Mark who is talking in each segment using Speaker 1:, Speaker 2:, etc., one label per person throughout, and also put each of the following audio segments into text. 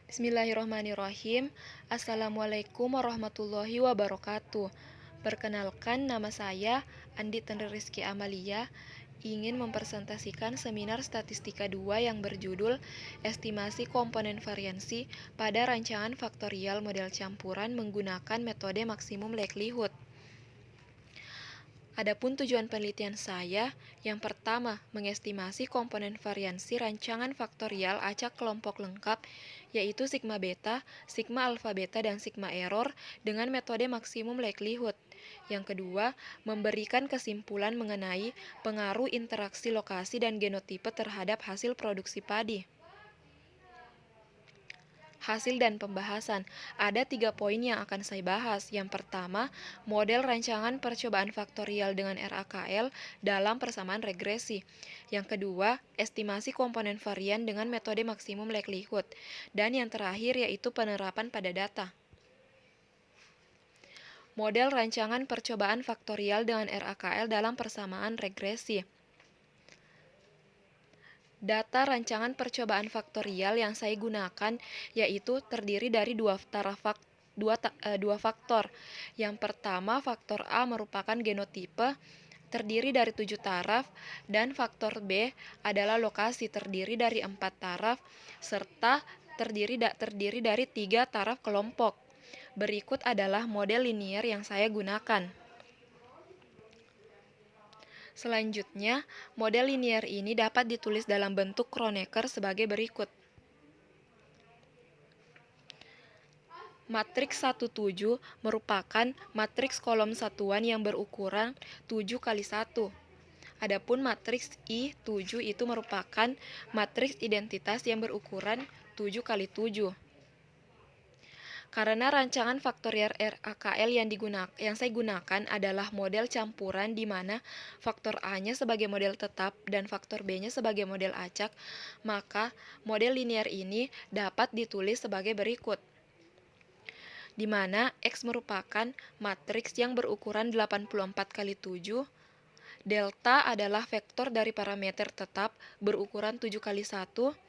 Speaker 1: Bismillahirrahmanirrahim. Assalamualaikum warahmatullahi wabarakatuh. Perkenalkan, nama saya Andi Tenri Rizky Amalia, ingin mempresentasikan seminar statistika 2 yang berjudul Estimasi Komponen Variansi pada Rancangan Faktorial Model Campuran menggunakan Metode Maksimum Likelihood. Adapun tujuan penelitian saya, yang pertama, mengestimasi komponen variansi rancangan faktorial acak kelompok lengkap, yaitu sigma beta, sigma alpha beta, dan sigma error dengan metode maksimum likelihood. Yang kedua, memberikan kesimpulan mengenai pengaruh interaksi lokasi dan genotipe terhadap hasil produksi padi. Hasil dan pembahasan. Ada 3 poin yang akan saya bahas. Yang pertama, model rancangan percobaan faktorial dengan RAKL dalam persamaan regresi. Yang kedua, estimasi komponen varian dengan metode maksimum likelihood. Dan yang terakhir yaitu penerapan pada data. Model rancangan percobaan faktorial dengan RAKL dalam persamaan regresi. Data rancangan percobaan faktorial yang saya gunakan yaitu terdiri dari dua faktor. Yang pertama, faktor A merupakan genotipe terdiri dari 7 taraf, dan faktor B adalah lokasi terdiri dari 4 taraf, serta terdiri dari 3 taraf kelompok. Berikut adalah model linier yang saya gunakan. Selanjutnya, model linier ini dapat ditulis dalam bentuk Kronecker sebagai berikut. Matriks 17 merupakan matriks kolom satuan yang berukuran 7 kali 1. Adapun matriks I7 itu merupakan matriks identitas yang berukuran 7 kali 7. Karena rancangan faktorial RAKL yang saya gunakan adalah model campuran di mana faktor A-nya sebagai model tetap dan faktor B-nya sebagai model acak, maka model linier ini dapat ditulis sebagai berikut. Di mana X merupakan matriks yang berukuran 84 kali 7, delta adalah vektor dari parameter tetap berukuran 7 kali 1,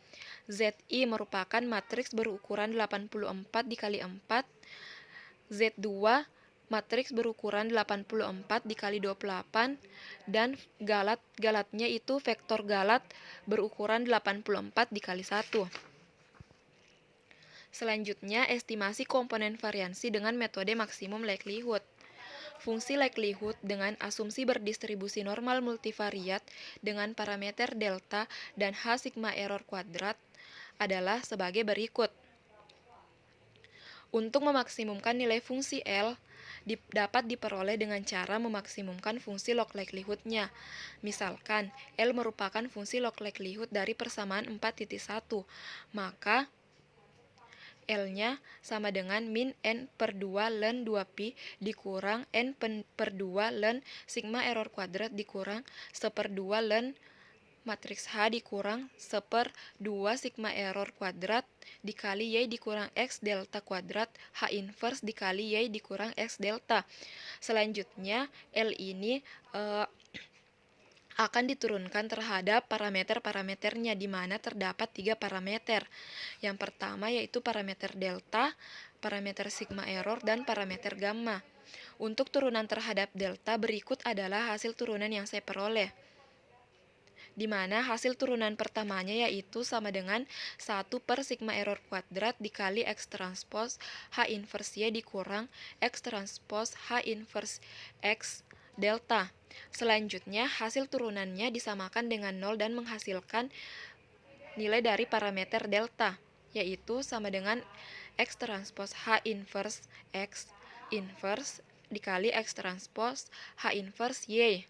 Speaker 1: ZI merupakan matriks berukuran 84 dikali 4, Z2 matriks berukuran 84 dikali 28, dan galatnya itu vektor galat berukuran 84 dikali 1. Selanjutnya, estimasi komponen variansi dengan metode maksimum likelihood. Fungsi likelihood dengan asumsi berdistribusi normal multivariat dengan parameter delta dan H sigma error kuadrat adalah sebagai berikut. Untuk memaksimumkan nilai fungsi L, dapat diperoleh dengan cara memaksimumkan fungsi log likelihood-nya. Misalkan, L merupakan fungsi log likelihood dari persamaan 4.1, maka L-nya sama dengan min N per 2 ln 2pi dikurang N per 2 ln sigma error kuadrat dikurang 1/2 ln matriks H dikurang 1/2 sigma error kuadrat dikali Y dikurang X delta kuadrat H inverse dikali Y dikurang X delta. Selanjutnya, L ini akan diturunkan terhadap parameter-parameternya, di mana terdapat 3 parameter. Yang pertama yaitu parameter delta, parameter sigma error, dan parameter gamma. Untuk turunan terhadap delta, berikut adalah hasil turunan yang saya peroleh, di mana hasil turunan pertamanya yaitu sama dengan 1 per sigma error kuadrat dikali X transpose H inverse Y dikurang X transpose H inverse X delta. Selanjutnya, hasil turunannya disamakan dengan 0 dan menghasilkan nilai dari parameter delta, yaitu sama dengan X transpose H inverse X inverse dikali X transpose H inverse Y.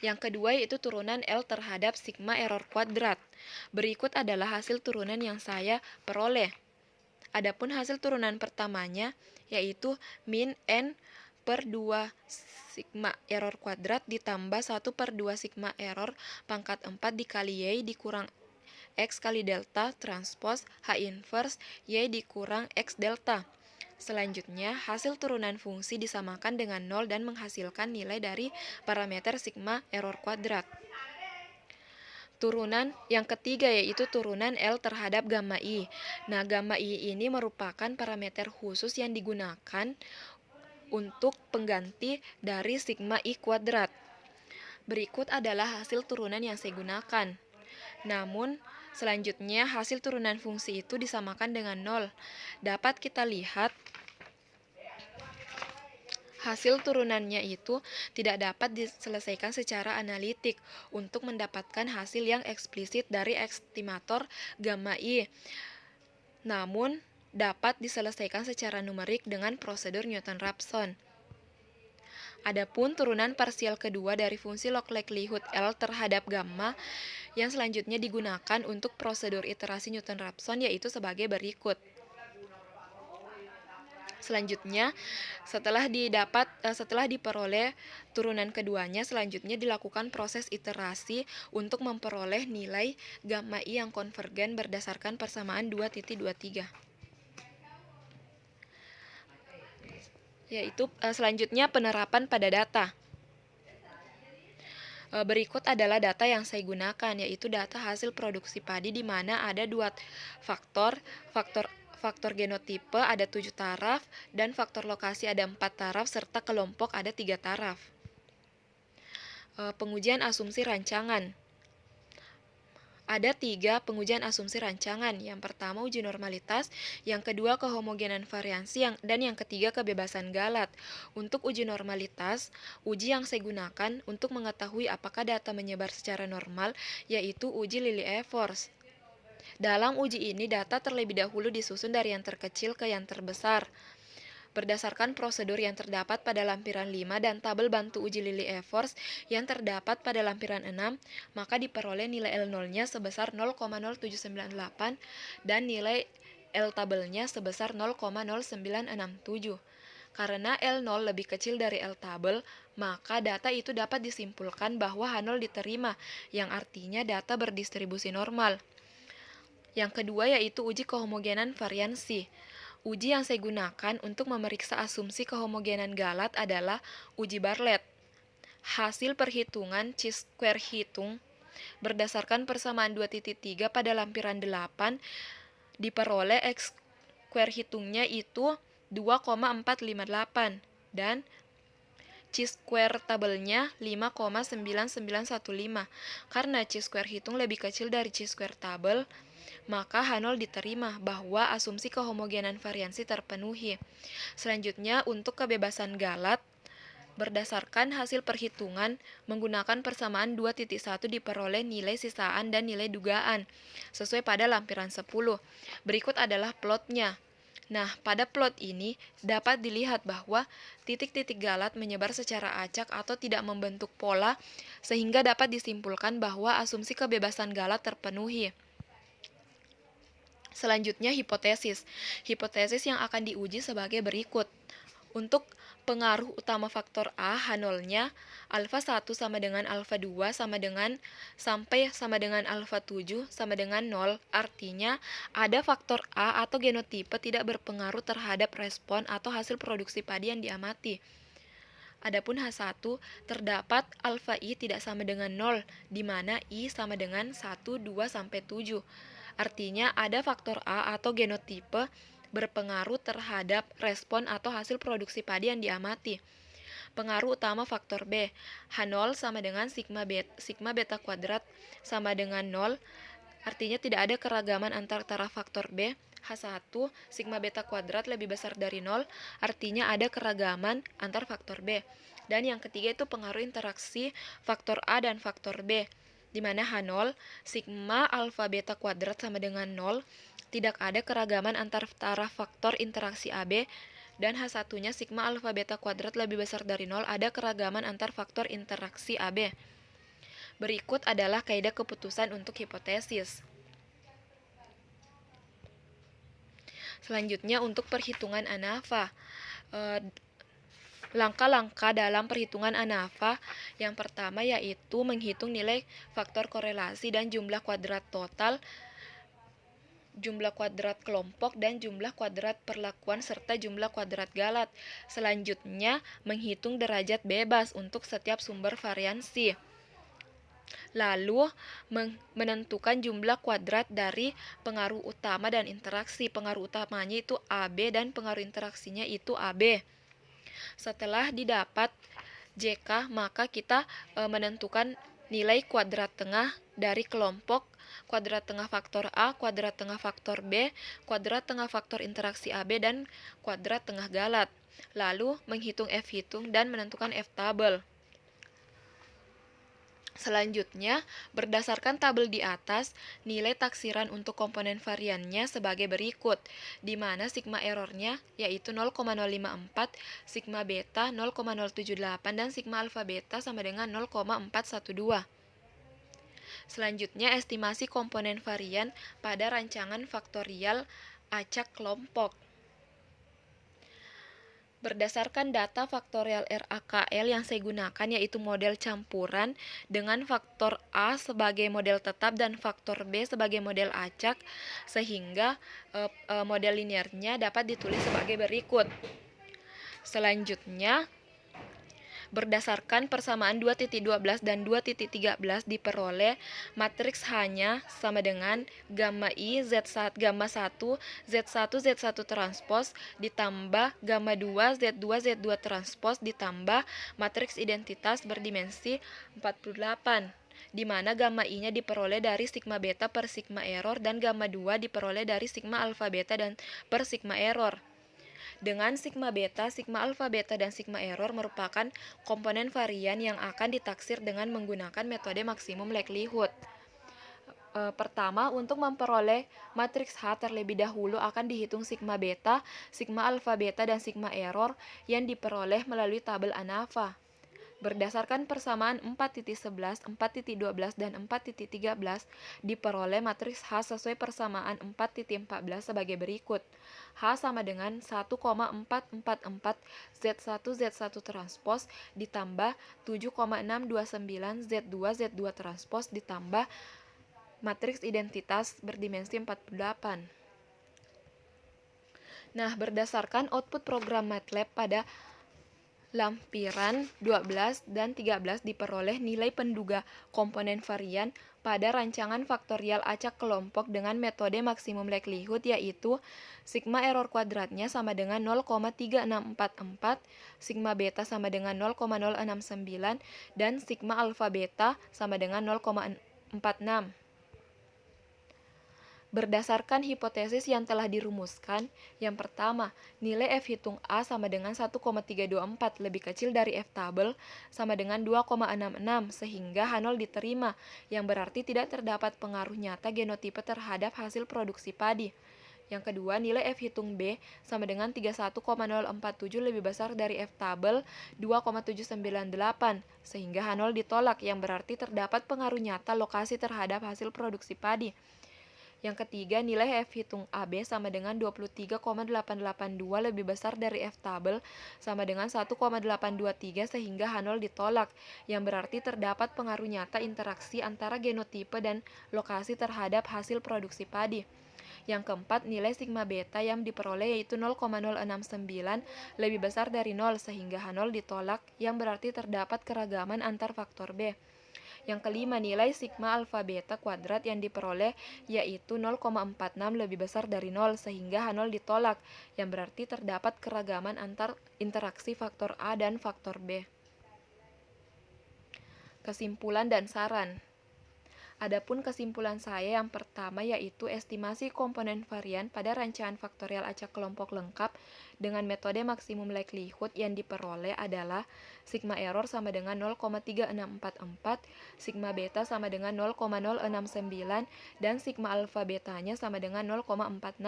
Speaker 1: Yang kedua yaitu turunan L terhadap sigma error kuadrat. Berikut adalah hasil turunan yang saya peroleh. Adapun hasil turunan pertamanya yaitu min N per 2 sigma error kuadrat ditambah 1/2 sigma error pangkat 4 dikali Y dikurang X kali delta transpose H inverse Y dikurang X delta. Selanjutnya, hasil turunan fungsi disamakan dengan 0 dan menghasilkan nilai dari parameter sigma error kuadrat. Turunan yang ketiga yaitu turunan L terhadap gamma I. Nah, gamma I ini merupakan parameter khusus yang digunakan untuk pengganti dari sigma I kuadrat. Berikut adalah hasil turunan yang saya gunakan. Namun, selanjutnya hasil turunan fungsi itu disamakan dengan 0. Dapat kita lihat hasil turunannya itu tidak dapat diselesaikan secara analitik untuk mendapatkan hasil yang eksplisit dari estimator gamma I. Namun, dapat diselesaikan secara numerik dengan prosedur Newton-Raphson. Adapun turunan parsial kedua dari fungsi log likelihood L terhadap gamma yang selanjutnya digunakan untuk prosedur iterasi Newton-Raphson yaitu sebagai berikut. Selanjutnya, setelah diperoleh turunan keduanya, selanjutnya dilakukan proses iterasi untuk memperoleh nilai gamma I yang konvergen berdasarkan persamaan 2.23. Yaitu selanjutnya penerapan pada data. Berikut adalah data yang saya gunakan, yaitu data hasil produksi padi di mana ada dua faktor genotipe ada 7 taraf, dan faktor lokasi ada 4 taraf, serta kelompok ada 3 taraf. Pengujian asumsi rancangan. Ada 3 pengujian asumsi rancangan. Yang pertama uji normalitas, yang kedua kehomogenan variansi, dan yang ketiga kebebasan galat. Untuk uji normalitas, uji yang saya gunakan untuk mengetahui apakah data menyebar secara normal, yaitu uji Lillie-Evers. Dalam uji ini, data terlebih dahulu disusun dari yang terkecil ke yang terbesar. Berdasarkan prosedur yang terdapat pada lampiran 5 dan tabel bantu uji Lillie-Evers yang terdapat pada lampiran 6, maka diperoleh nilai L0-nya sebesar 0,0798 dan nilai L tabelnya sebesar 0,0967. Karena L0 lebih kecil dari L tabel, maka data itu dapat disimpulkan bahwa H0 diterima, yang artinya data berdistribusi normal. Yang kedua yaitu uji kehomogenan variansi. Uji yang saya gunakan untuk memeriksa asumsi kehomogenan galat adalah uji Bartlett. Hasil perhitungan chi-square hitung berdasarkan persamaan 2.3 pada lampiran 8 diperoleh X-square hitungnya itu 2,458 dan chi-square tabelnya 5,9915. Karena chi-square hitung lebih kecil dari chi-square tabel, maka H0 diterima bahwa asumsi kehomogenan variansi terpenuhi. Selanjutnya, untuk kebebasan galat, berdasarkan hasil perhitungan, menggunakan persamaan 2.1 diperoleh nilai sisaan dan nilai dugaan, sesuai pada lampiran 10. Berikut adalah plotnya. Nah, pada plot ini dapat dilihat bahwa titik-titik galat menyebar secara acak atau tidak membentuk pola, sehingga dapat disimpulkan bahwa asumsi kebebasan galat terpenuhi. Selanjutnya hipotesis. Hipotesis yang akan diuji sebagai berikut. Untuk pengaruh utama faktor A, H0-nya alfa 1 sama dengan alfa 2 sampai sama dengan alfa 7 sama dengan 0, artinya ada faktor A atau genotipe tidak berpengaruh terhadap respon atau hasil produksi padi yang diamati. Adapun H1 terdapat alfa I tidak sama dengan 0, di mana I sama dengan 1, 2, sampai 7. Artinya ada faktor A atau genotipe berpengaruh terhadap respon atau hasil produksi padi yang diamati. Pengaruh utama faktor B, H0 sama dengan sigma beta kuadrat sama dengan 0, artinya tidak ada keragaman antar taraf faktor B. H1, sigma beta kuadrat lebih besar dari 0, artinya ada keragaman antar faktor B. Dan yang ketiga itu pengaruh interaksi faktor A dan faktor B, di mana H0, sigma alfa beta kuadrat sama dengan 0, tidak ada keragaman antar taraf faktor interaksi AB, dan H1-nya sigma alfa beta kuadrat lebih besar dari 0, ada keragaman antar faktor interaksi AB. Berikut adalah kaidah keputusan untuk hipotesis. Selanjutnya untuk perhitungan ANAVA. Langkah-langkah dalam perhitungan ANAVA yang pertama yaitu menghitung nilai faktor korelasi dan jumlah kuadrat total, jumlah kuadrat kelompok, dan jumlah kuadrat perlakuan serta jumlah kuadrat galat. Selanjutnya menghitung derajat bebas untuk setiap sumber variansi. Lalu menentukan jumlah kuadrat dari pengaruh utama dan interaksi. Pengaruh utamanya itu AB dan pengaruh interaksinya itu AB. Setelah didapat JK, maka kita menentukan nilai kuadrat tengah dari kelompok kuadrat tengah faktor A, kuadrat tengah faktor B, kuadrat tengah faktor interaksi AB, dan kuadrat tengah galat. Lalu menghitung F hitung dan menentukan F tabel. Selanjutnya, berdasarkan tabel di atas, nilai taksiran untuk komponen variannya sebagai berikut, di mana sigma errornya yaitu 0,054, sigma beta 0,078, dan sigma alfa beta sama dengan 0,412. Selanjutnya, estimasi komponen varian pada rancangan faktorial acak kelompok. Berdasarkan data faktorial RAKL yang saya gunakan yaitu model campuran dengan faktor A sebagai model tetap dan faktor B sebagai model acak, sehingga model linearnya dapat ditulis sebagai berikut. Selanjutnya, berdasarkan persamaan 2.12 dan 2.13 diperoleh matriks H-nya sama dengan gamma I Z1 gamma 1 Z1 Z1 transpose ditambah gamma 2 Z2 Z2 transpose ditambah matriks identitas berdimensi 48, di mana gamma I-nya diperoleh dari sigma beta per sigma error dan gamma 2 diperoleh dari sigma alfa beta dan per sigma error. Dengan sigma beta, sigma alfa beta, dan sigma error merupakan komponen varian yang akan ditaksir dengan menggunakan metode maksimum likelihood. Pertama, untuk memperoleh matriks H terlebih dahulu akan dihitung sigma beta, sigma alfa beta, dan sigma error yang diperoleh melalui tabel ANAVA. Berdasarkan persamaan 4.11, 4.12, dan 4.13, diperoleh matriks H sesuai persamaan 4.14 sebagai berikut. H sama dengan 1,444 Z1 Z1 transpose ditambah 7,629 Z2 Z2 transpose ditambah matriks identitas berdimensi 48. Nah, berdasarkan output program MATLAB pada lampiran 12 dan 13 diperoleh nilai penduga komponen varian pada rancangan faktorial acak kelompok dengan metode maksimum likelihood yaitu sigma error kuadratnya sama dengan 0,3644, sigma beta sama dengan 0,069, dan sigma alfa beta sama dengan 0,46. Berdasarkan hipotesis yang telah dirumuskan, yang pertama, nilai F hitung A sama dengan 1,324 lebih kecil dari F tabel sama dengan 2,66 sehingga H0 diterima, yang berarti tidak terdapat pengaruh nyata genotipe terhadap hasil produksi padi. Yang kedua, nilai F hitung B sama dengan 31,047 lebih besar dari F tabel 2,798 sehingga H0 ditolak, yang berarti terdapat pengaruh nyata lokasi terhadap hasil produksi padi. Yang ketiga, nilai F hitung AB sama dengan 23,882 lebih besar dari F tabel sama dengan 1,823 sehingga H0 ditolak, yang berarti terdapat pengaruh nyata interaksi antara genotipe dan lokasi terhadap hasil produksi padi. Yang keempat, nilai sigma beta yang diperoleh yaitu 0,069 lebih besar dari 0 sehingga H0 ditolak, yang berarti terdapat keragaman antar faktor B. Yang kelima, nilai sigma alfa beta kuadrat yang diperoleh yaitu 0,46 lebih besar dari 0 sehingga H0 ditolak, yang berarti terdapat keragaman antar interaksi faktor A dan faktor B. Kesimpulan dan saran. Adapun kesimpulan saya yang pertama yaitu estimasi komponen varian pada rancangan faktorial acak kelompok lengkap dengan metode maksimum likelihood yang diperoleh adalah sigma error sama dengan 0,3644, sigma beta sama dengan 0,069, dan sigma alfa betanya sama dengan 0,46.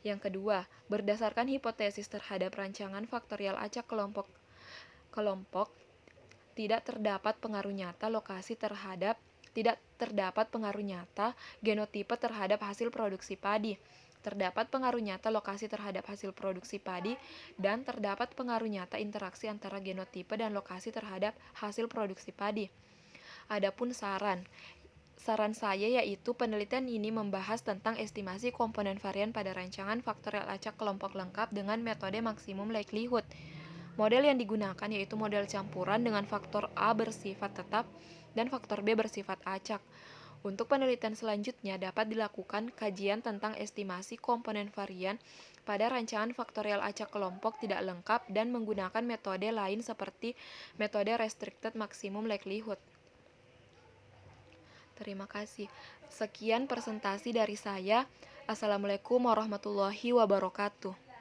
Speaker 1: Yang kedua, berdasarkan hipotesis terhadap rancangan faktorial acak kelompok tidak terdapat pengaruh nyata lokasi terhadap tidak terdapat pengaruh nyata genotipe terhadap hasil produksi padi. Terdapat pengaruh nyata lokasi terhadap hasil produksi padi dan terdapat pengaruh nyata interaksi antara genotipe dan lokasi terhadap hasil produksi padi. Adapun saran saya yaitu penelitian ini membahas tentang estimasi komponen varian pada rancangan faktorial acak kelompok lengkap dengan metode maksimum likelihood. Model yang digunakan yaitu model campuran dengan faktor A bersifat tetap dan faktor B bersifat acak. Untuk penelitian selanjutnya dapat dilakukan kajian tentang estimasi komponen varian pada rancangan faktorial acak kelompok tidak lengkap dan menggunakan metode lain seperti metode restricted maximum likelihood. Terima kasih. Sekian presentasi dari saya. Assalamualaikum warahmatullahi wabarakatuh.